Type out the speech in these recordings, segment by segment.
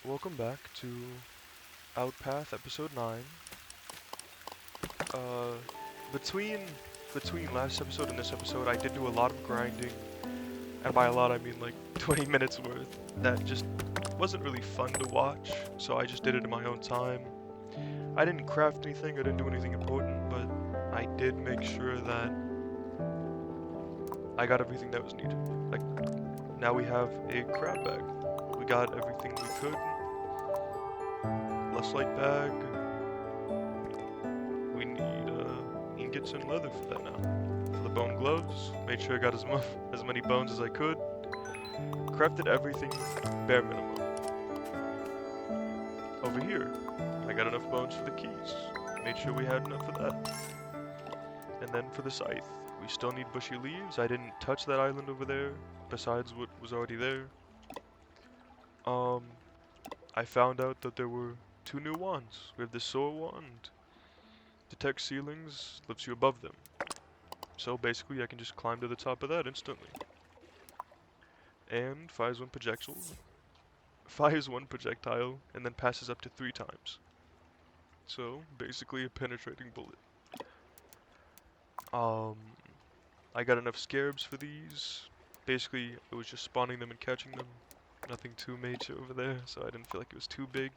Welcome back to Outpath episode 9. Uh, between last episode and this episode, I did do a lot of grinding, and by a lot I mean like 20 minutes worth. That just wasn't really fun to watch, so I just did it in my own time. I didn't craft anything, I didn't do anything important, but I did make sure that I got everything that was needed. Like, now we have a crab bag. We got everything we could. Less light bag. We need ingots and leather for that now. For the bone gloves, made sure I got as many bones as I could. Crafted everything bare minimum. Over here, I got enough bones for the keys. Made sure we had enough for that. And then for the scythe, we still need bushy leaves. I didn't touch that island over there, besides what was already there. I found out that there were two new wands. We have the soar wand. Detects ceilings, lifts you above them. So basically I can just climb to the top of that instantly. And fires one projectile and then passes up to 3 times. So basically a penetrating bullet. Um, I got enough scarabs for these. Basically it was just spawning them and catching them. Nothing too major over there, so I didn't feel like it was too big.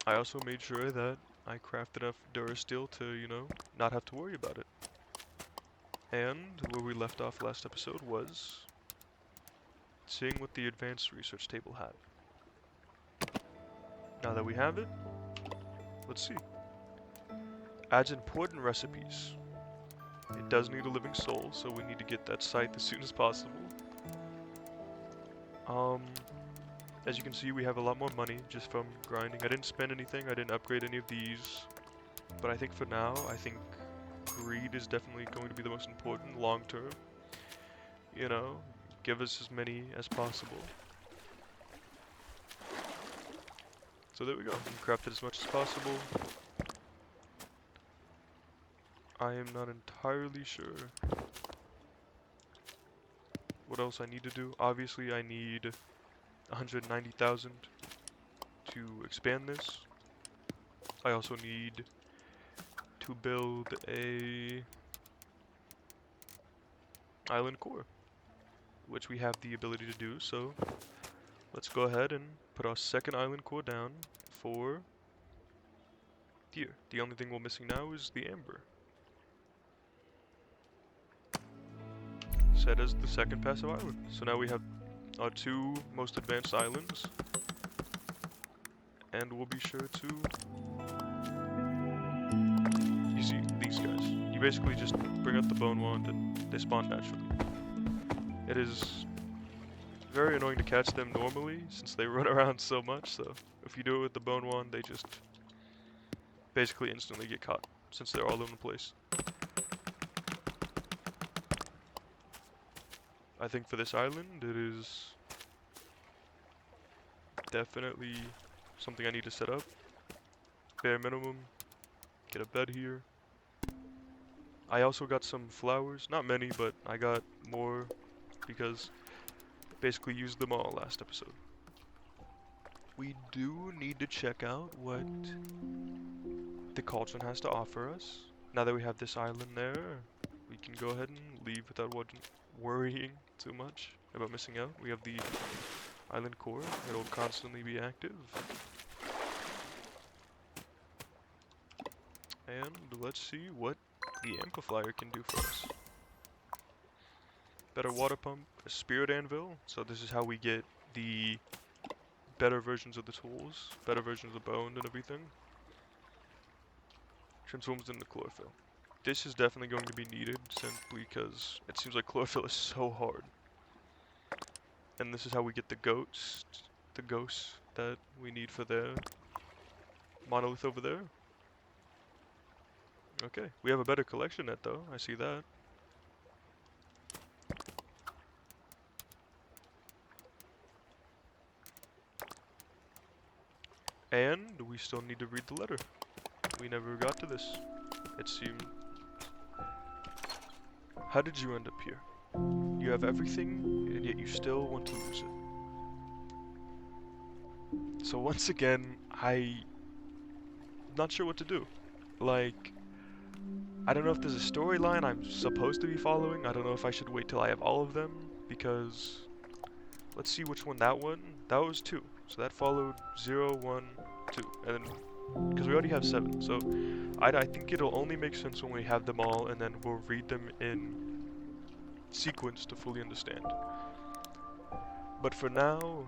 I also made sure that I crafted enough Durasteel to, not have to worry about it. And where we left off last episode was seeing what the advanced research table had. Now that we have it, let's see. Adds important recipes. It does need a living soul, so we need to get that scythe as soon as possible. As you can see, we have a lot more money just from grinding. I didn't spend anything, I didn't upgrade any of these. But I think for now, greed is definitely going to be the most important long term. Give us as many as possible. So there we go. We crafted as much as possible. I am not entirely sure what else I need to do. Obviously, I need 190,000 to expand this. I also need to build a island core, which we have the ability to do. So let's go ahead and put our second island core down for here. The only thing we're missing now is the amber. Set as the second passive island. So now we have our 2 most advanced islands. And we'll be sure to... You see, these guys. You basically just bring out the bone wand and they spawn naturally. It is very annoying to catch them normally, since they run around so much, so if you do it with the bone wand, they just basically instantly get caught, since they're all over the place. I think for this island, it is definitely something I need to set up. Bare minimum, get a bed here. I also got some flowers, not many, but I got more because basically used them all last episode. We do need to check out what the cauldron has to offer us. Now that we have this island there, we can go ahead and leave without worrying too much about missing out. We have the island core, it'll constantly be active. And let's see what the amplifier can do for us. Better water pump, a spirit anvil, so this is how we get the better versions of the tools, better versions of bone and everything. Transforms into chlorophyll. This is definitely going to be needed simply because it seems like chlorophyll is so hard. And this is how we get the ghosts that we need for the monolith over there. Okay, we have a better collection net though, I see that. And we still need to read the letter. We never got to this, it seemed. How did you end up here? You You have everything, and yet you still want to lose it. So once again, I'm not sure what to do. Like, I don't know if there's a storyline I'm supposed to be following. I don't know if I should wait till I have all of them, because let's see which one that one. That was 2. So that followed 0, 1, 2. And then, because we already have 7. So I think it'll only make sense when we have them all, and then we'll read them in sequence to fully understand. But for now,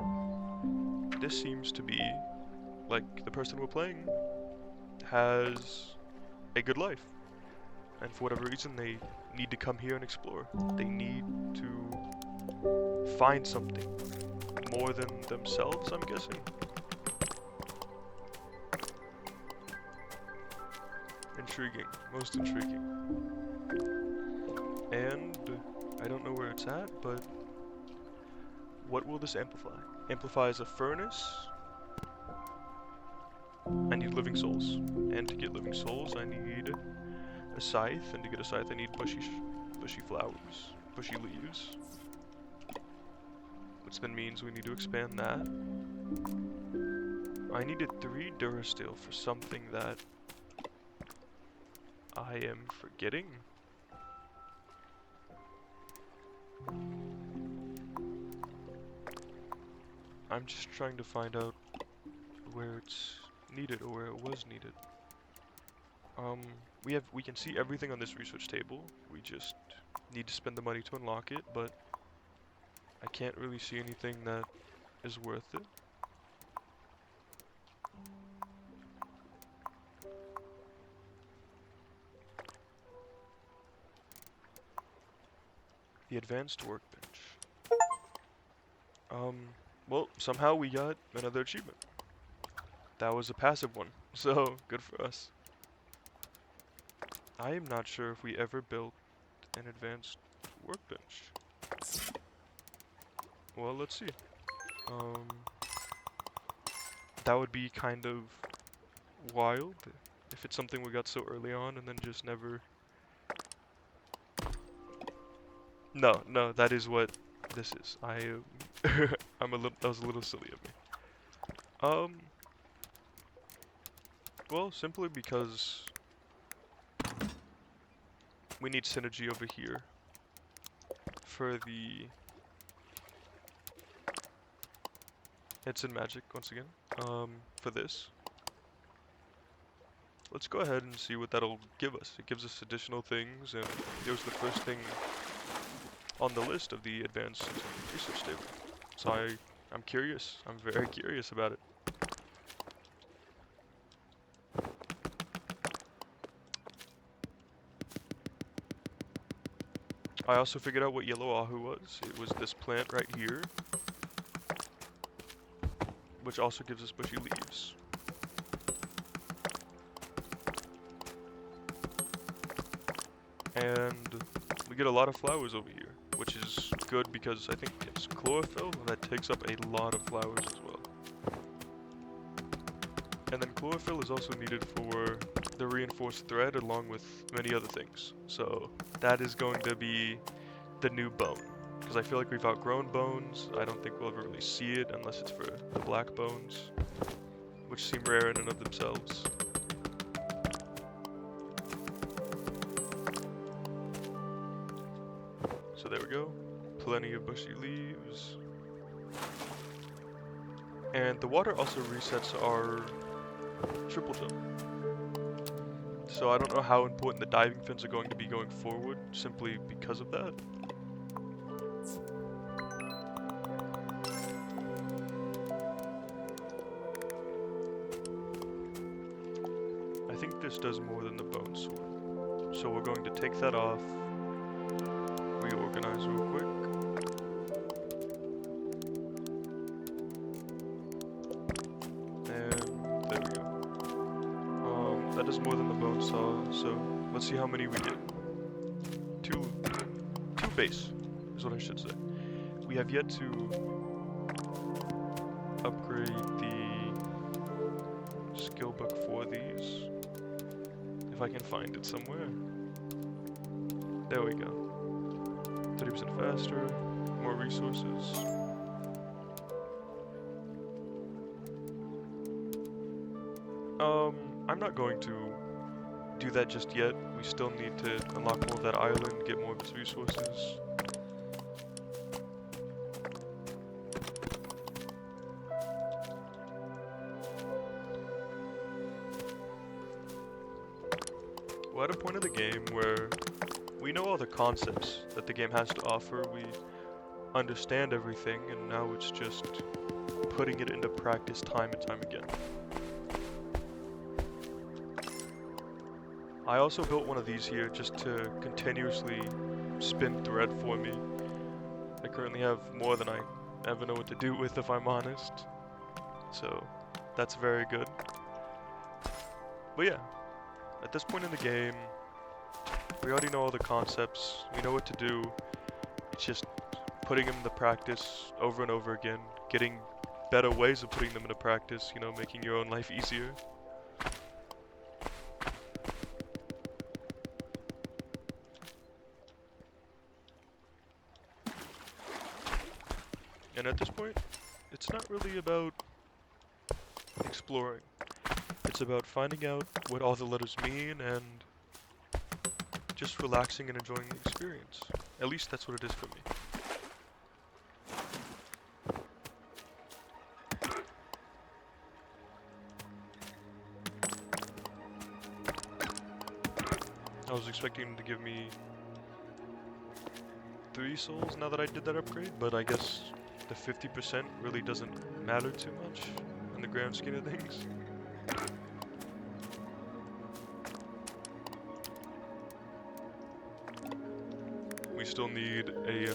this seems to be like the person we're playing has a good life. And for whatever reason, they need to come here and explore. They need to find something more than themselves, I'm guessing. Intriguing. Most intriguing. And I don't know where it's at, but what will this amplify? Amplifies a furnace. I need living souls. And to get living souls, I need a scythe, and to get a scythe I need bushy flowers, bushy leaves, which then means we need to expand that. I needed 3 Durasteel for something that I am forgetting. I'm just trying to find out where it's needed, or where it was needed. We can see everything on this research table. We just need to spend the money to unlock it, but I can't really see anything that is worth it. The advanced workbench. Well, somehow we got another achievement. That was a passive one, so good for us. I am not sure if we ever built an advanced workbench. Well, let's see. That would be kind of wild if it's something we got so early on and then just never... No, that is what this is. that was a little silly of me. Well, simply because we need synergy over here for the... It's in magic, once again, for this. Let's go ahead and see what that'll give us. It gives us additional things, and it was the first thing on the list of the advanced research table. So I'm curious. I'm very curious about it. I also figured out what yellow ahu was. It was this plant right here, which also gives us bushy leaves. And we get a lot of flowers over here, which is good because I think it's chlorophyll that takes up a lot of flowers as well. And then chlorophyll is also needed for the reinforced thread along with many other things. So that is going to be the new bone. Because I feel like we've outgrown bones. I don't think we'll ever really see it unless it's for the black bones, which seem rare in and of themselves. So there we go. Plenty of bushy leaves. And the water also resets our triple jump. So I don't know how important the diving fins are going to be going forward, simply because of that. I think this does more than the bone sword. So we're going to take that off, reorganize real quick. That is more than the bone saw, so let's see how many we get. Two base, is what I should say. We have yet to upgrade the skill book for these. If I can find it somewhere. There we go. 30% faster, more resources. I'm not going to do that just yet. We still need to unlock more of that island, get more of its resources. We're at a point in the game where we know all the concepts that the game has to offer. We understand everything, and now it's just putting it into practice time and time again. I also built one of these here just to continuously spin thread for me. I currently have more than I ever know what to do with, if I'm honest. So, that's very good. But yeah, at this point in the game, we already know all the concepts, we know what to do. It's just putting them into practice over and over again, getting better ways of putting them into practice, you know, making your own life easier. And at this point, it's not really about exploring. It's about finding out what all the letters mean and just relaxing and enjoying the experience. At least that's what it is for me. I was expecting to give me 3 souls now that I did that upgrade, but I guess the 50% really doesn't matter too much in the grand scheme of things. We still need a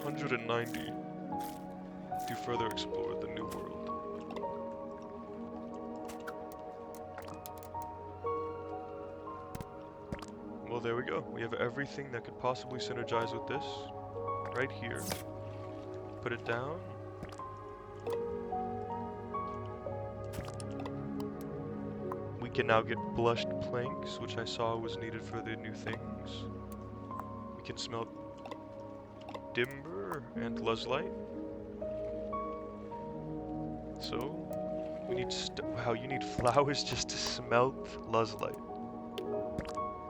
190 to further explore the new world. Well, there we go. We have everything that could possibly synergize with this right here. Put it down. We can now get blushed planks, which I saw was needed for the new things. We can smelt dimber and luzlite. So, we need wow, you need flowers just to smelt luzlite.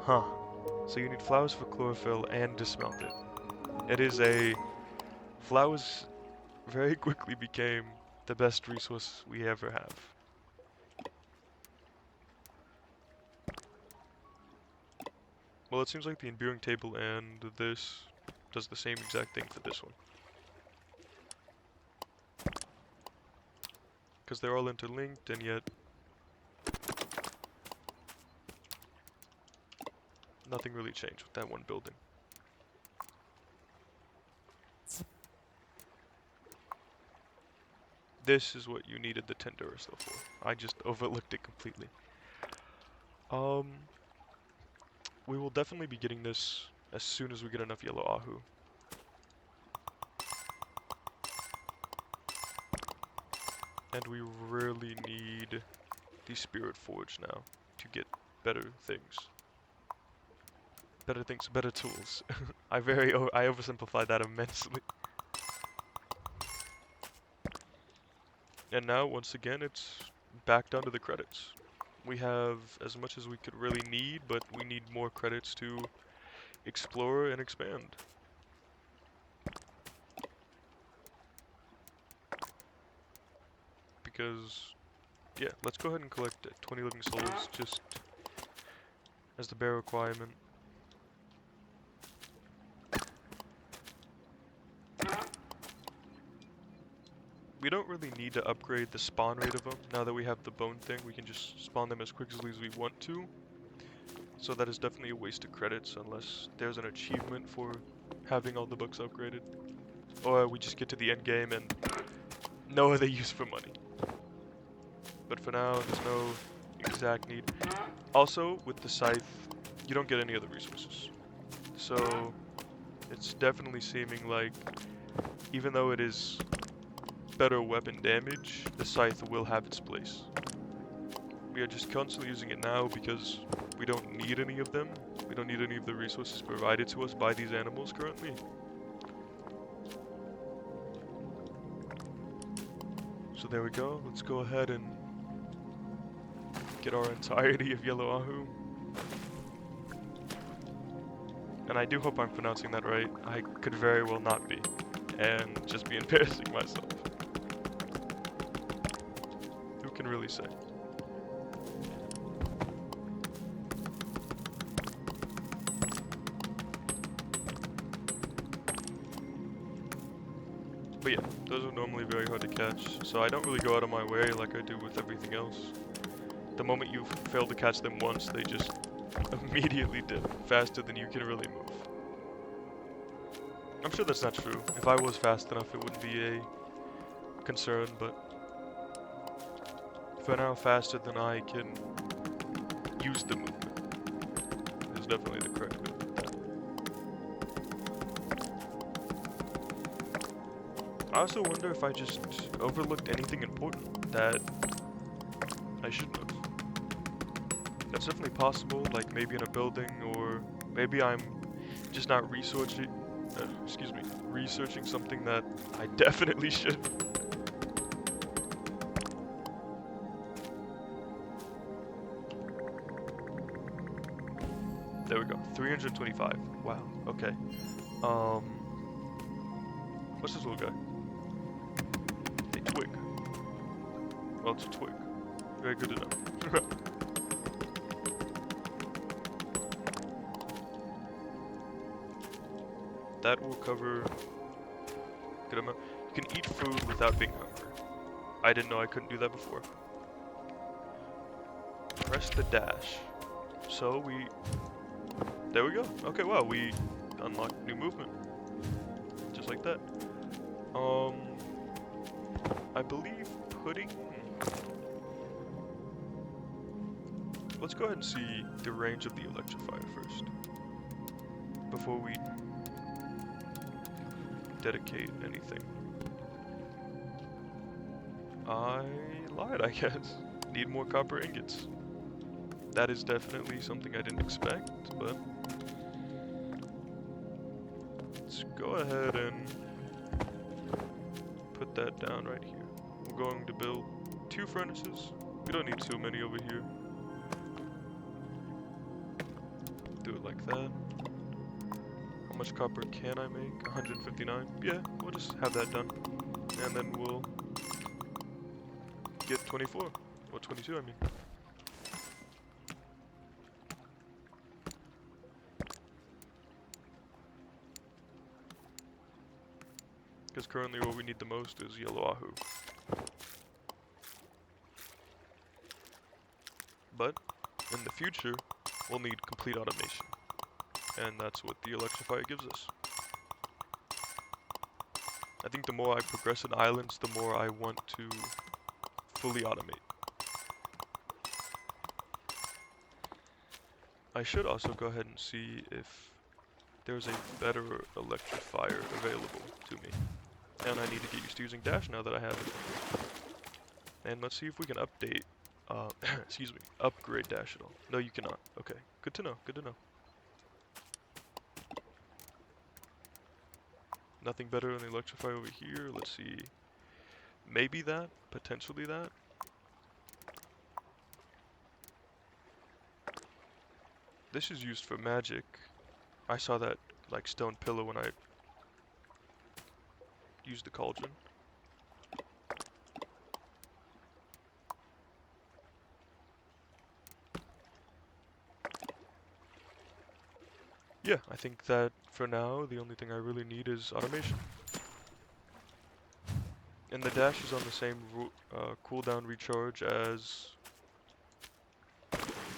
Huh. So you need flowers for chlorophyll and to smelt it. It is a... Flowers very quickly became the best resource we ever have. Well, it seems like the imbuing table and this does the same exact thing for this one. Because they're all interlinked, and yet nothing really changed with that one building. This is what you needed the 10 Duracell for. I just overlooked it completely. We will definitely be getting this as soon as we get enough yellow ahu. And we really need the Spirit Forge now to get better things. Better things, better tools. I oversimplified that immensely. And now, once again, it's back down to the credits. We have as much as we could really need, but we need more credits to explore and expand. Because, yeah, let's go ahead and collect 20 living souls just as the bare requirement. We don't really need to upgrade the spawn rate of them. Now that we have the bone thing, we can just spawn them as quickly as we want to. So that is definitely a waste of credits unless there's an achievement for having all the books upgraded. Or we just get to the end game and no other use for money. But for now, there's no exact need. Also, with the scythe, you don't get any other resources. So, it's definitely seeming like, even though it is better weapon damage, the scythe will have its place. We are just constantly using it now because we don't need any of them. We don't need any of the resources provided to us by these animals currently. So there we go. Let's go ahead and get our entirety of yellow ahu. And I do hope I'm pronouncing that right. I could very well not be, and just be embarrassing myself. Who can really say? But yeah, those are normally very hard to catch, so I don't really go out of my way like I do with everything else. The moment you fail to catch them once, they just immediately dip faster than you can really move. I'm sure that's not true. If I was fast enough, it wouldn't be a concern, but for now, faster than I can use the movement is definitely the correct way to put that. I also wonder if I just overlooked anything important that I shouldn't have. That's definitely possible, like maybe in a building, or maybe I'm just not researching something that I definitely should. There we go, 325, wow, okay. What's this little guy? A twig. Well, it's a twig. Very good to know. That will cover good amount. You can eat food without being hungry. I didn't know I couldn't do that before. Press the dash. So there we go. Okay, wow, we unlocked new movement. Just like that. I believe putting... Let's go ahead and see the range of the electrifier first. Before we dedicate anything. I lied, I guess. Need more copper ingots. That is definitely something I didn't expect, but let's go ahead and put that down right here. We're going to build 2 furnaces. We don't need too many over here. Do it like that. How much copper can I make? 159? Yeah, we'll just have that done. And then we'll get 24. Or 22, I mean. Because currently what we need the most is yellow ahu. But in the future, we'll need complete automation. And that's what the electrifier gives us. I think the more I progress in islands, the more I want to fully automate. I should also go ahead and see if there's a better electrifier available to me. And I need to get used to using dash now that I have it. And let's see if we can update, upgrade dash at all. No, you cannot. Okay, good to know, good to know. Nothing better than the electrifier over here. Let's see. Maybe that, potentially that. This is used for magic. I saw that like stone pillar when I used the cauldron. Yeah, I think that for now the only thing I really need is automation. And the dash is on the same cooldown recharge as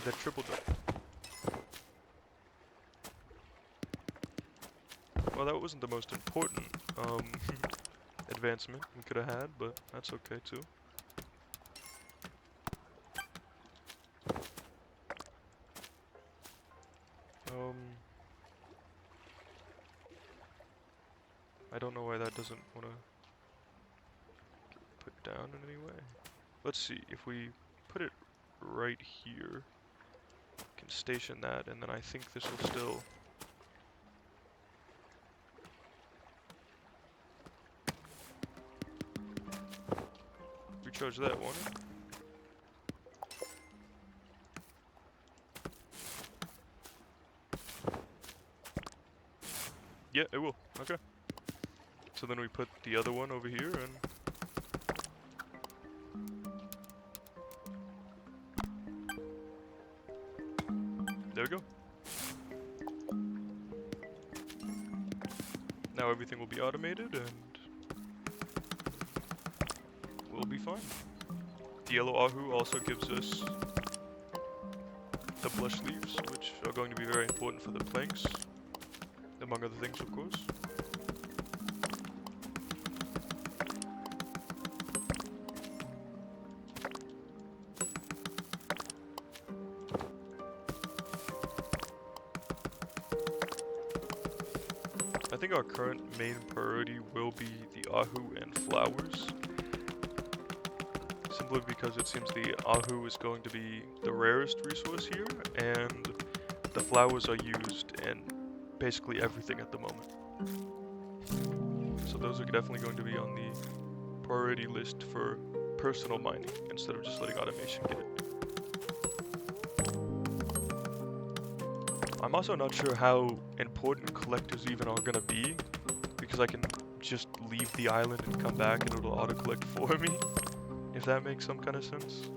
the triple jump. Well, that wasn't the most important advancement we could have had, but that's okay too. I don't know why that doesn't want to put down in any way. Let's see, if we put it right here, can station that, and then I think this will still... Charge that, won't it? Yeah, it will. Okay. So then we put the other one over here and... there we go. Now everything will be automated and we'll be fine. The yellow ahu also gives us the blush leaves, which are going to be very important for the planks, among other things, of course. I think our current main priority will be the ahu and flowers. Simply because it seems the ahu is going to be the rarest resource here, and the flowers are used in basically everything at the moment. So those are definitely going to be on the priority list for personal mining, instead of just letting automation get it. I'm also not sure how important collectors even are going to be, because I can just leave the island and come back and it'll auto-collect for me, if that makes some kind of sense.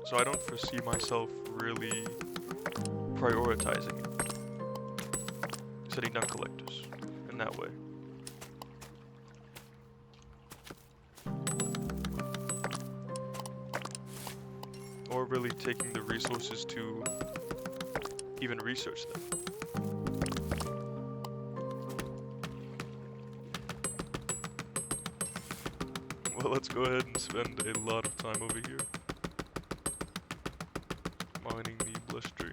So I don't foresee myself really prioritizing it, setting down collectors in that way. Or really taking the resources to even research them. Well, let's go ahead and spend a lot of time over here mining the blush tree.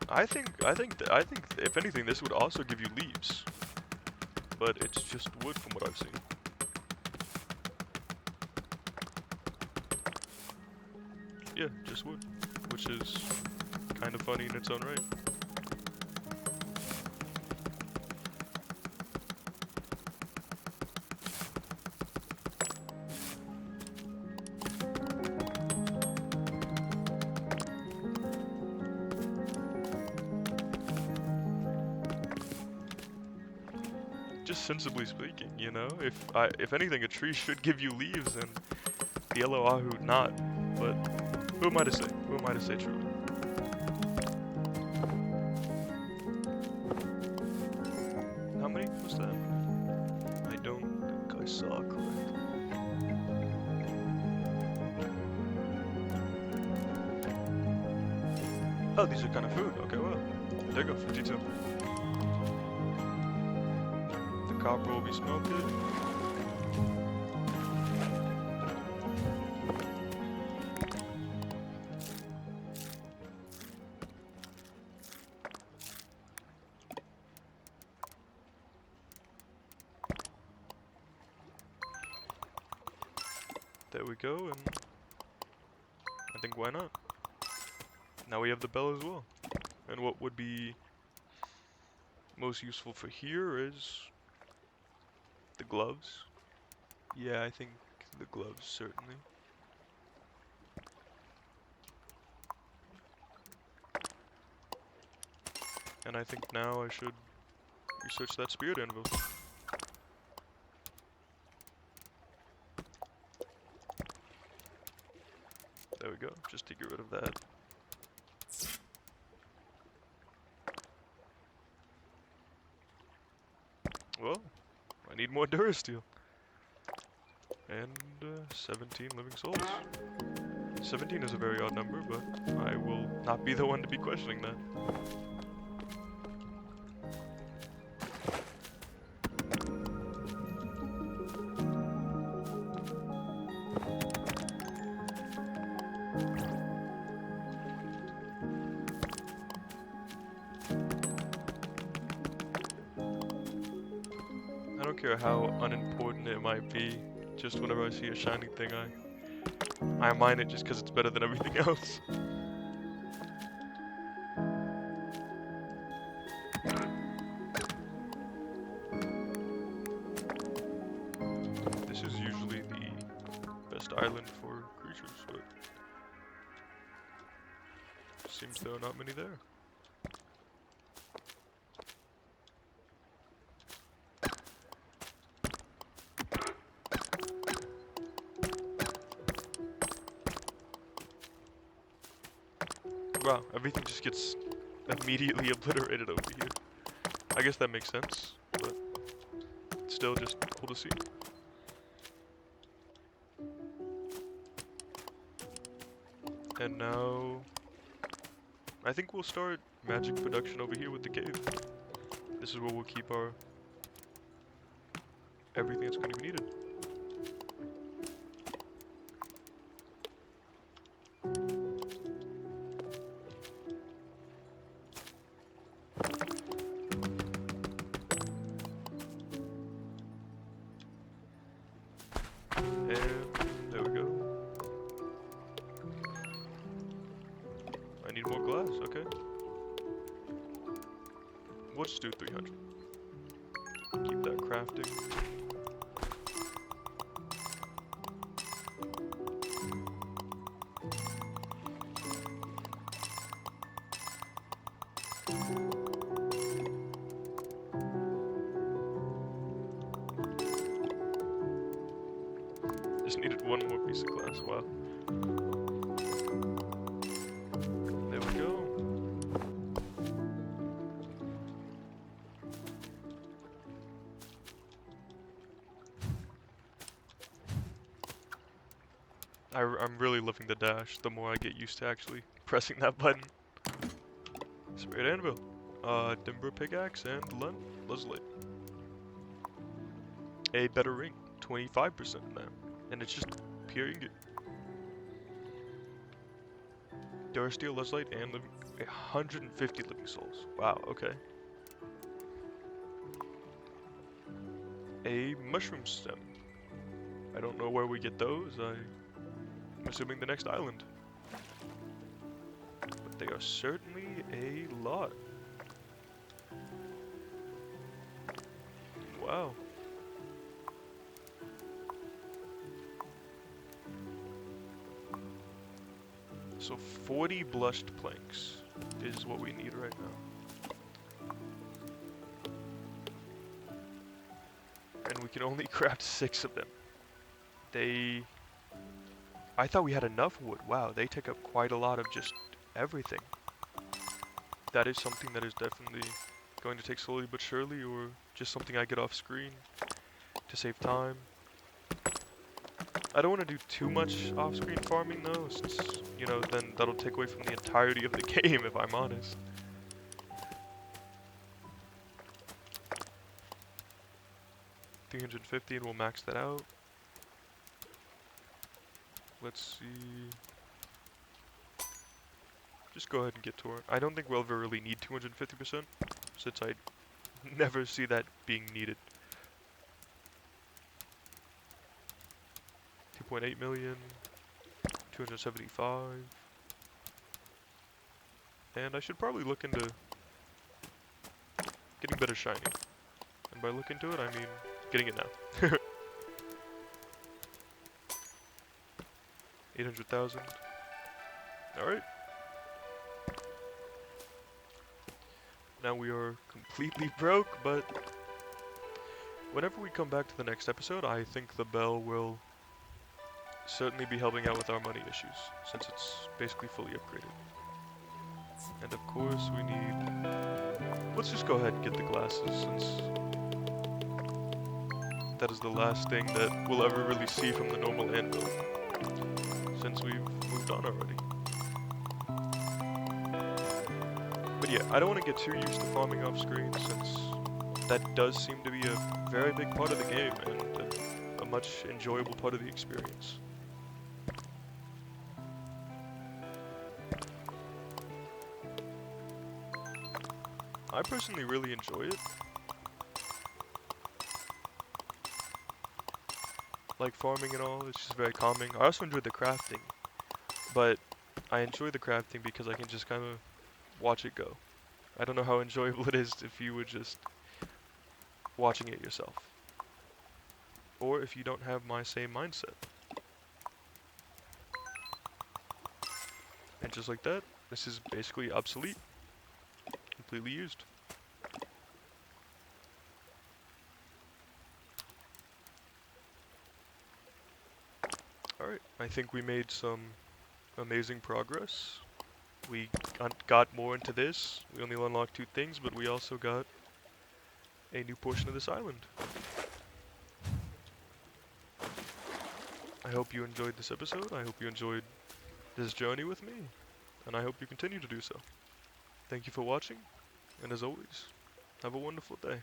I think if anything, this would also give you leaves, but it's just wood from what I've seen. Yeah, just wood, which is kind of funny in its own right. Just sensibly speaking, you know, if anything, a tree should give you leaves and the yellow ahu not, but who am I to say? Who am I to say truly? How many was that? I don't think I saw correctly. Oh, these are kind of food. Okay, well, there you go, 52. The copper will be smelted. There we go, and I think why not? Now we have the bell as well. And what would be most useful for here is the gloves. Yeah, I think the gloves, certainly. And I think now I should research that spirit anvil. There we go, just to get rid of that. Well, I need more Durasteel. And 17 living souls. 17 is a very odd number, but I will not be the one to be questioning that. I don't care how unimportant it might be, just whenever I see a shiny thing, I mine it just because it's better than everything else. next island for creatures, but seems there are not many there. Wow, everything just gets immediately obliterated over here. I guess that makes sense, but still just cool to see. And now, I think we'll start magic production over here with the cave. This is where we'll keep our everything that's going to be needed. And there we go. I need more glass, okay. We'll just do 300. Keep that crafting. Just needed one more piece of glass, wow. There we go. I'm really loving the dash the more I get used to actually pressing that button. Sprayed anvil. Timber pickaxe and Leslie. A better ring. 25% now. And it's just pure ingot. Durasteel, Leslie, and 150 living souls. Wow, okay. A mushroom stem. I don't know where we get those. I'm assuming the next island. But they are certainly a lot. Wow. So 40 blushed planks is what we need right now. And we can only craft 6 of them. I thought we had enough wood. Wow, they take up quite a lot of just everything. That is something that is definitely going to take slowly but surely, or just something I get off screen to save time. I don't want to do too much off-screen farming though, since, you know, then that'll take away from the entirety of the game, if I'm honest. $350 and we'll max that out. Let's see. Just go ahead and get to it. I don't think we'll ever really need 250%, since I never see that being needed. 2.8 million, 275, and I should probably look into getting better shiny. And by look into it, I mean getting it now. 800,000. Alright. Now we are completely broke, but whenever we come back to the next episode, I think the bell will certainly be helping out with our money issues, since it's basically fully upgraded. And of course we need... Let's just go ahead and get the glasses, since that is the last thing that we'll ever really see from the normal anvil, since we've moved on already. But yeah, I don't want to get too used to farming off screen, since that does seem to be a very big part of the game, and a much enjoyable part of the experience. I personally really enjoy it. Like farming and all, it's just very calming. I also enjoy the crafting, but I enjoy the crafting because I can just kind of watch it go. I don't know how enjoyable it is if you were just watching it yourself, or if you don't have my same mindset. And just like that, this is basically obsolete, completely used. Alright, I think we made some amazing progress. We got more into this. We only unlocked 2 things, but we also got a new portion of this island. I hope you enjoyed this episode. I hope you enjoyed this journey with me, and I hope you continue to do so. Thank you for watching, and as always, have a wonderful day.